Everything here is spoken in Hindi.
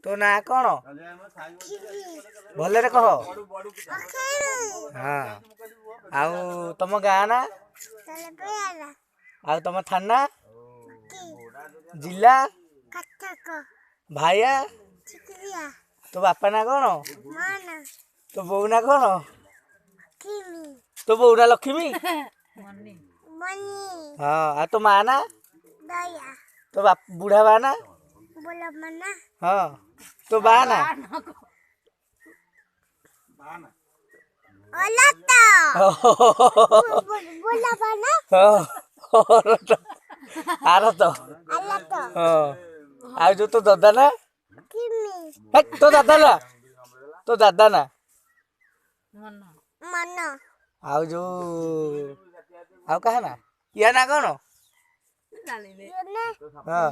तो ना कौन भलरे कह हाँ आउ तुम गाँ ना आउ तुम थाना जिला भाइया तो बापा ना कौन तो बोऊ ना कौन तो बोऊ ना लक्ष्मी हाँ आ तो माँ ना तो बाप बुढ़ा बा ना हाँ तो बा ना आर तो आ जो तो दादा ना तो दादा ना तो दादा ना आउ जो आउ कहा ना या ना कौन हाँ